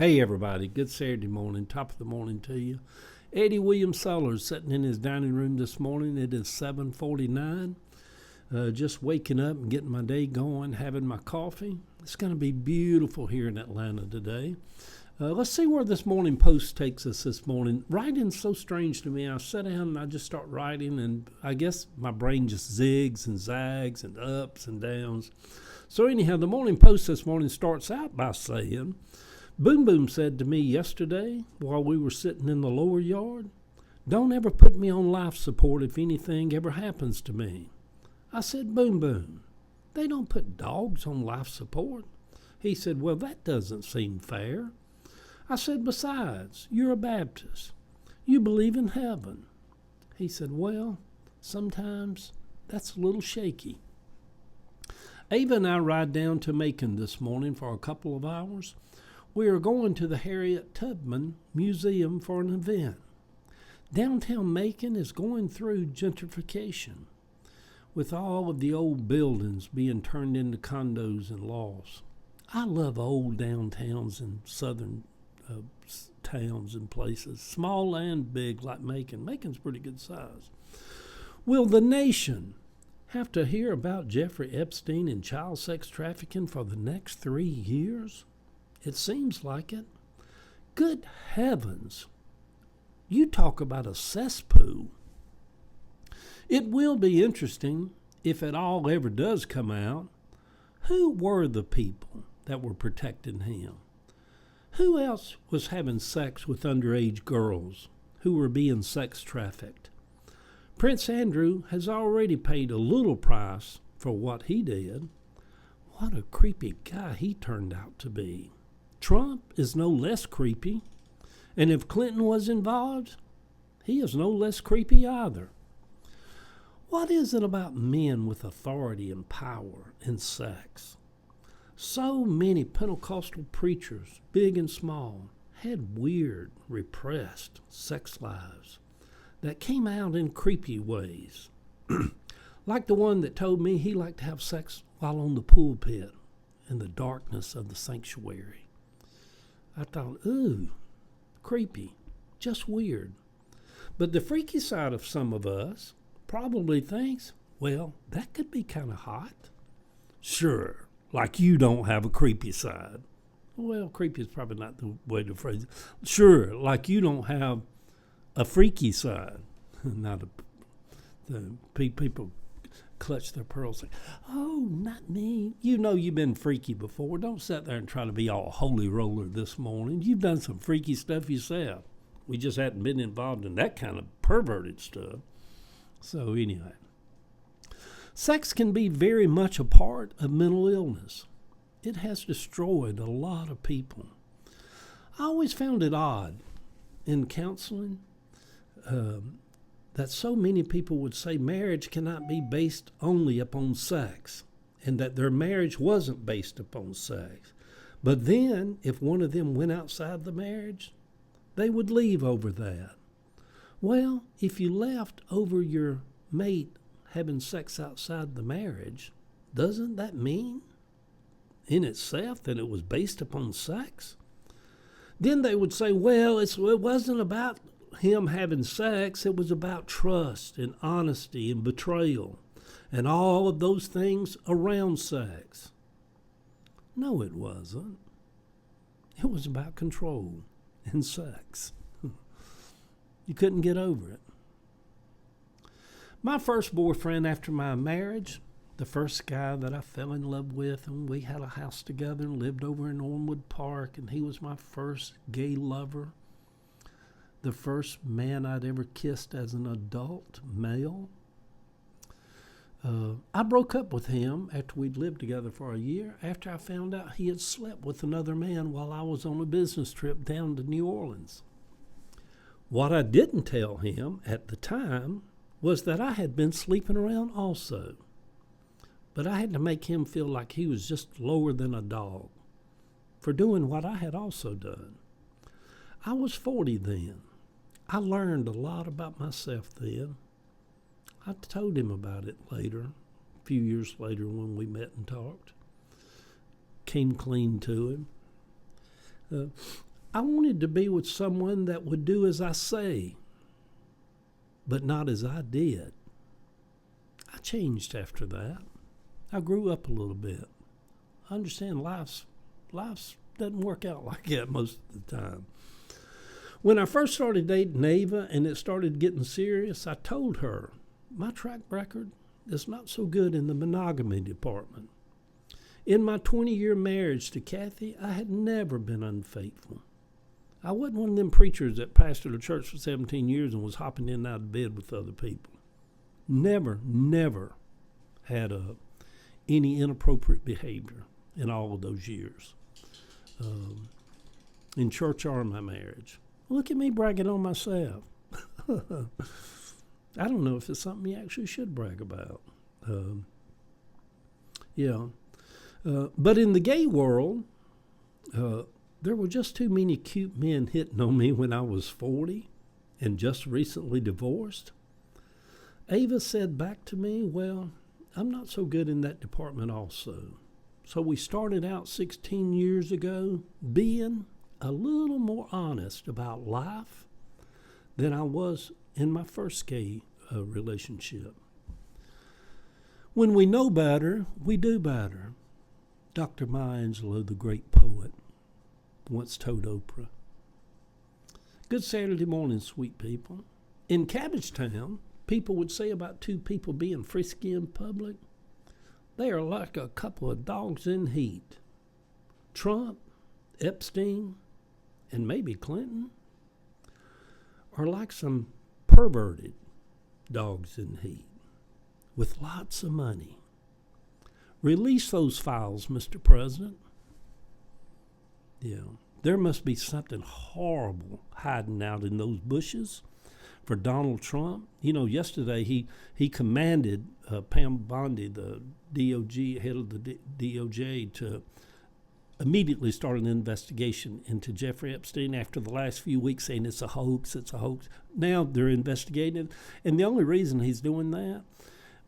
Hey everybody, good Saturday morning, top of the morning to you. Eddie William Sellers sitting in his dining room this morning. It is 7:49. Just waking up and getting my day going, having my coffee. It's going to be beautiful here in Atlanta today. Let's see where this morning post takes us this morning. Writing's so strange to me. I sit down and I just start writing, and I guess my brain just zigs and zags and ups and downs. So anyhow, the morning post this morning starts out by saying, Boom Boom said to me yesterday while we were sitting in the lower yard, "Don't ever put me on life support if anything ever happens to me." I said, "Boom Boom, they don't put dogs on life support." He said, "Well, that doesn't seem fair." I said, "Besides, you're a Baptist. You believe in heaven." He said, "Well, sometimes that's a little shaky." Ava and I ride down to Macon this morning for a couple of hours. We are going to the Harriet Tubman Museum for an event. Downtown Macon is going through gentrification, with all of the old buildings being turned into condos and lofts. I love old downtowns and southern towns and places, small and big like Macon. Macon's pretty good size. Will the nation have to hear about Jeffrey Epstein and child sex trafficking for the next 3 years? It seems like it. Good heavens. You talk about a cesspool. It will be interesting, if it all ever does come out, who were the people that were protecting him? Who else was having sex with underage girls who were being sex trafficked? Prince Andrew has already paid a little price for what he did. What a creepy guy he turned out to be. Trump is no less creepy, and if Clinton was involved, he is no less creepy either. What is it about men with authority and power and sex? So many Pentecostal preachers, big and small, had weird, repressed sex lives that came out in creepy ways. Like the one that told me he liked to have sex while on the pulpit in the darkness of the sanctuary. I thought, ooh, creepy, just weird. But the freaky side of some of us probably thinks, well, that could be kind of hot. Sure, like you don't have a creepy side. Well, creepy is probably not the way to phrase it. Sure, like you don't have a freaky side. Not the people clutch their pearls like, "Oh, not me." You know you've been freaky before. Don't sit there and try to be all holy roller this morning. You've done some freaky stuff yourself. We just hadn't been involved in that kind of perverted stuff. So anyway, sex can be very much a part of mental illness. It has destroyed a lot of people. I always found it odd in counseling that so many people would say marriage cannot be based only upon sex, and that their marriage wasn't based upon sex. But then, if one of them went outside the marriage, they would leave over that. Well, if you left over your mate having sex outside the marriage, doesn't that mean in itself that it was based upon sex? Then they would say, well, it wasn't about him having sex, it was about trust and honesty and betrayal and all of those things around sex. No, it wasn't. It was about control and sex. You couldn't get over it. My first boyfriend after my marriage, the first guy that I fell in love with, and we had a house together and lived over in Ormwood Park, and he was my first gay lover. The first man I'd ever kissed as an adult male. I broke up with him after we'd lived together for a year, after I found out he had slept with another man while I was on a business trip down to New Orleans. What I didn't tell him at the time was that I had been sleeping around also. But I had to make him feel like he was just lower than a dog for doing what I had also done. I was 40 then. I learned a lot about myself then. I told him about it later, a few years later when we met and talked. Came clean to him. I wanted to be with someone that would do as I say, but not as I did. I changed after that. I grew up a little bit. I understand life's doesn't work out like that most of the time. When I first started dating Ava and it started getting serious, I told her my track record is not so good in the monogamy department. In my 20-year marriage to Kathy, I had never been unfaithful. I wasn't one of them preachers that pastored a church for 17 years and was hopping in and out of bed with other people. Never had any inappropriate behavior in all of those years, in church or my marriage. Look at me bragging on myself. I don't know if it's something you actually should brag about. But in the gay world, there were just too many cute men hitting on me when I was 40 and just recently divorced. Ava said back to me, well, I'm not so good in that department also. So we started out 16 years ago being a little more honest about life than I was in my first gay relationship. When we know better, we do better. Dr. Maya Angelou, the great poet, once told Oprah. Good Saturday morning, sweet people. In Cabbagetown, people would say about two people being frisky in public, they are like a couple of dogs in heat. Trump, Epstein, and maybe Clinton are like some perverted dogs in heat with lots of money. Release those files, Mr. President. Yeah, there must be something horrible hiding out in those bushes for Donald Trump. You know, yesterday he commanded Pam Bondi, the DOJ, head of the DOJ, to immediately start an investigation into Jeffrey Epstein after the last few weeks saying it's a hoax. Now they're investigating, and the only reason he's doing that,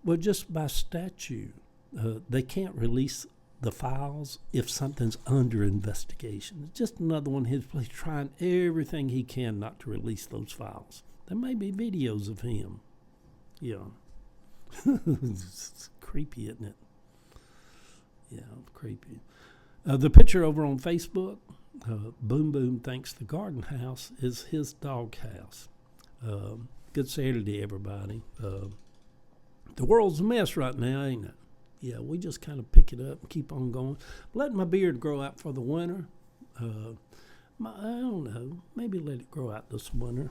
well, just by statute, they can't release the files if something's under investigation. It's just another one he's trying everything he can not to release those files. There may be videos of him. Yeah. It's creepy, isn't it? Yeah, creepy. The picture over on Facebook, Boom Boom thinks the garden house is his dog house. Good Saturday, everybody. The world's a mess right now, ain't it? Yeah, we just kind of pick it up and keep on going. Let my beard grow out for the winter. I don't know. Maybe let it grow out this winter.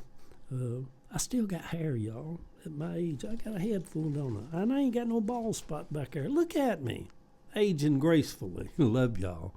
I still got hair, y'all. At my age, I got a head full, don't I? And I ain't got no bald spot back there. Look at me. Aging gracefully. Love y'all.